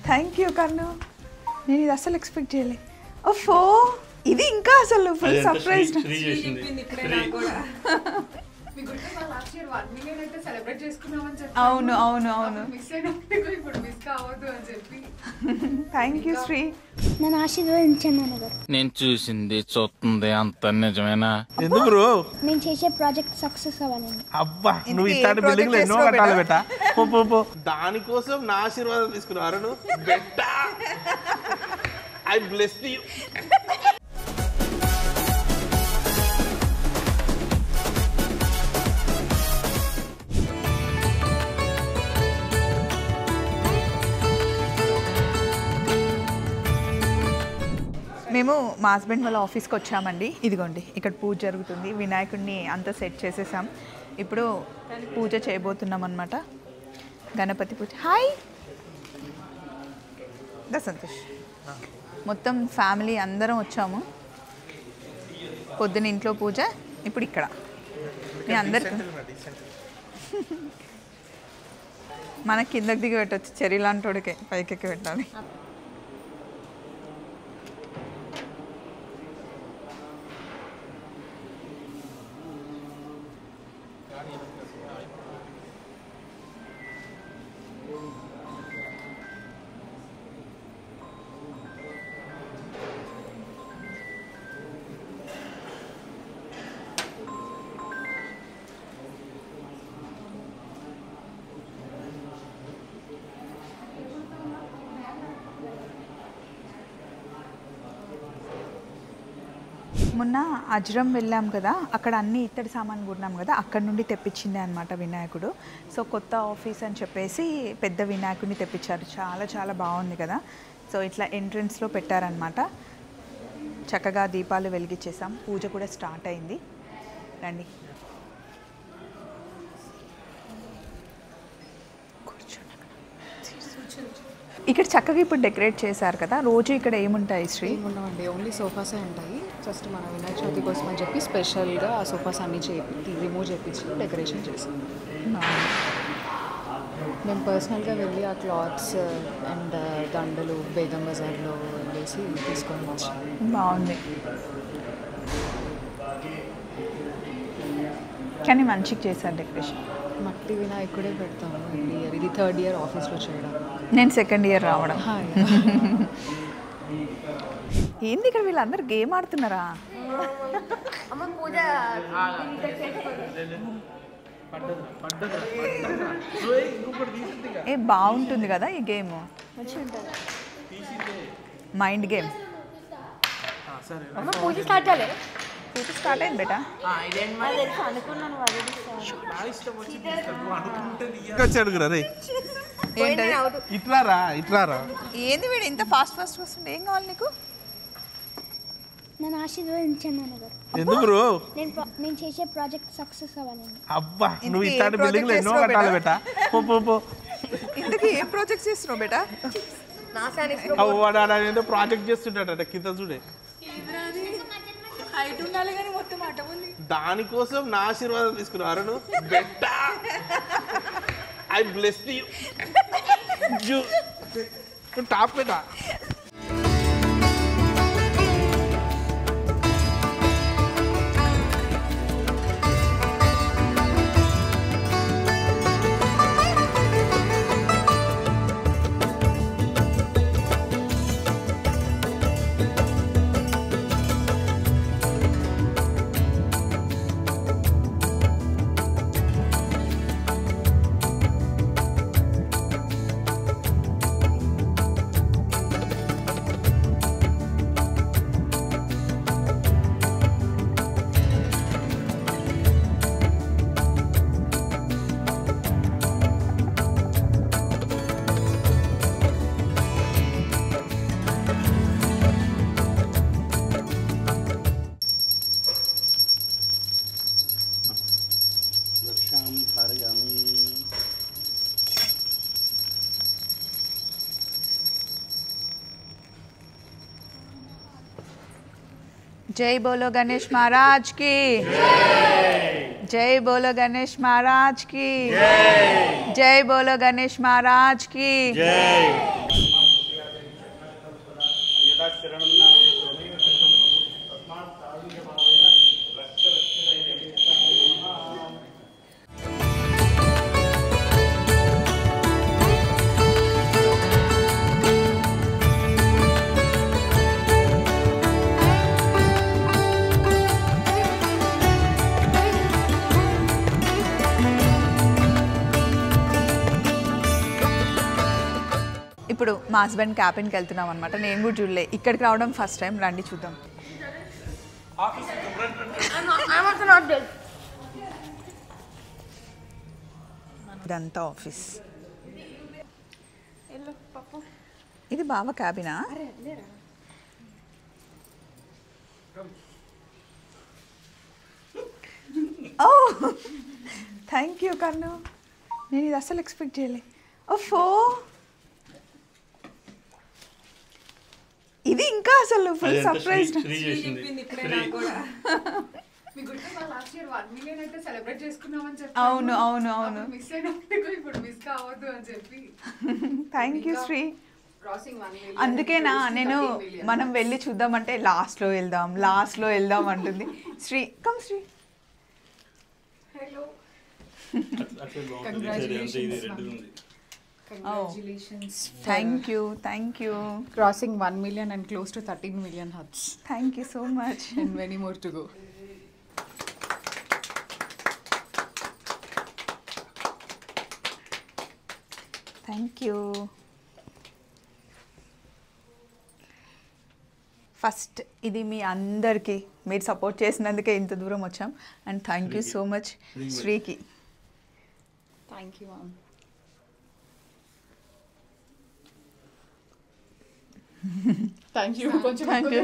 Thank you కన్ను. నేను ఇది అసలు ఎక్స్పెక్ట్ చేయలే. ఓఫో ఇది ఇంకా అసలు ఫుల్ సర్ప్రైజ్. అవును అవును అవును. Thank you Shri. నన్ను ఆశీర్వదించండి నాన్నగారు. నేను చూసింది చూస్తుంది అంత నిజమేనా? ఎందుకు బ్రో? నేను చేసే ప్రాజెక్ట్ సక్సెస్ అవ్వాలండి. అబ్బా నువ్వు ఇట్లాంటి బిల్డింగ్ ఎన్నో కట్టాలి బెట. పో దానికోసం నా ఆశీర్వాదం తీసుకున్నారు నువ్వు బెట్ట. I bless you. మేము మా హస్బెండ్ వాళ్ళ ఆఫీస్కి వచ్చామండి. ఇదిగోండి ఇక్కడ పూజ జరుగుతుంది. వినాయకుడిని అంతా సెట్ చేసేసాం. ఇప్పుడు పూజ చేయబోతున్నాం అన్నమాట. గణపతి పూజ. హాయ్ దా సంతోష్. మొత్తం ఫ్యామిలీ అందరం వచ్చాము. పొద్దున ఇంట్లో పూజ, ఇప్పుడు ఇక్కడ. నేను అందరికి మన కిందకి దిగి పెట్టచ్చు. చెరీ లాంటి వాడికే పైకెక్కి పెట్టాలి. మొన్న అజ్రం వెళ్ళాం కదా, అక్కడ అన్ని ఇత్తడి సామాన్ కొన్నాం కదా, అక్కడ నుండి తెప్పించిందే అనమాట వినాయకుడు. సో కొత్త ఆఫీస్ అని చెప్పేసి పెద్ద వినాయకుడిని తెప్పించారు. చాలా చాలా బాగుంది కదా. సో ఇట్లా ఎంట్రన్స్లో పెట్టారనమాట. చక్కగా దీపాలు వెలిగించేసాం. పూజ కూడా స్టార్ట్ అయింది. రండి ఇక్కడ చక్కగా ఇప్పుడు డెకరేట్ చేశారు కదా. రోజు ఇక్కడ ఏముంటాయి శ్రీ? ఏముండవండి, ఓన్లీ సోఫాసే ఉంటాయి. జస్ట్ మన వినాయక చవితి కోసం అని చెప్పి స్పెషల్గా ఆ సోఫాస్ అన్నీ రిమూవ్ చేయించి డెకరేషన్ చేసాం. మేము పర్సనల్గా వెళ్ళి ఆ క్లాత్స్ అండ్ దండలు బేగం బజార్లో వెళ్ళేసి తీసుకొని వచ్చాం. బాగుంది కానీ మంచిగా చేశారు డెకరేషన్. మట్టి వినాయకుడే పెడతాము ఇయర్. ఇది 3rd ఇయర్ ఆఫీస్లో చేయడం. నేను 2nd ఇయర్ రావడం. ఏంది ఇక్కడ వీళ్ళందరూ గేమ్ ఆడుతున్నారా? ఏ బాగుంటుంది కదా ఈ game. Mind game. Pooja start అవ్వలే. పూజ స్టార్ట్ అయింది బేటా. ఇట్లారా ఏంది వీడు ఇంత ఫాస్ట్ వస్తుండే? ఏం కావాలి నీకు? నన్ను ఆశీర్వదించండి నాన్నగారు. ఎందుకు బ్రో? నేను చేసే ప్రాజెక్ట్ సక్సెస్ అవ్వాలండి. అబ్బా నువ్వు ఇట్లాంటి బిల్డింగ్ ఎన్నో కట్టాలి బేటా. పో ఇంతకీ ఏం ప్రాజెక్ట్ చేస్తున్నావు బేటా? ఏదో ప్రాజెక్ట్ చేస్తుంటాడట కింద చూడే. దానికోసం నా ఆశీర్వాదం తీసుకున్నారు నువ్వు బెట్ట. I bless you. టాప్ బేటా. जय बोलो गणेश महाराज की जय बोलो गणेश महाराज की जय बोलो गणेश महाराज की जय। ఇప్పుడు మా హస్బెండ్ క్యాబిన్కి వెళ్తున్నాం అనమాట. నేను కూడా చూడలే, ఇక్కడికి రావడం ఫస్ట్ టైం. రండి చూద్దాం. ఇదంతా ఆఫీస్. ఇది బావ క్యాబినా? ఓ థ్యాంక్ యూ కన్ను, నేను ఇది అస్సలు ఎక్స్పెక్ట్ చేయలే. ఓఫో, ఇది ఇంకా అసలు ఫుల్ సర్ప్రైజ్. అవును అవును అవును, థ్యాంక్ యూ శ్రీ. అందుకేనా నేను మనం వెళ్ళి చూద్దామంటే లాస్ట్లో వెళ్దాం అంటుంది. Sri come Sri. Thank you. Crossing 1 million and close to 13 million huts. Thank you so much. And many more to go. Thank you. First ఇది మీ అందరికీ మీరు సపోర్ట్ చేసినందుకే ఇంత దూరం వచ్చాం. And thank you so much శ్రీకి. Thank you, ma'am. Thank you. Thank you.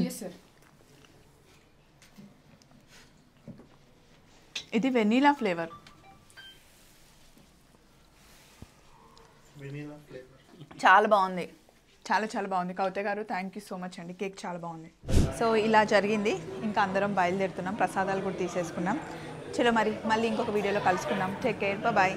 Yes, sir. ఇది వెనీలా ఫ్లేవర్. చాలా బాగుంది, చాలా బాగుంది. కవిత గారు థ్యాంక్ యూ సో మచ్ అండి. కేక్ చాలా బాగుంది. సో ఇలా జరిగింది. ఇంకా అందరం బయలుదేరుతున్నాం, ప్రసాదాలు కూడా తీసేసుకున్నాం. చలో మరి మళ్ళీ ఇంకొక వీడియోలో కలుసుకుందాం. Take care, bye.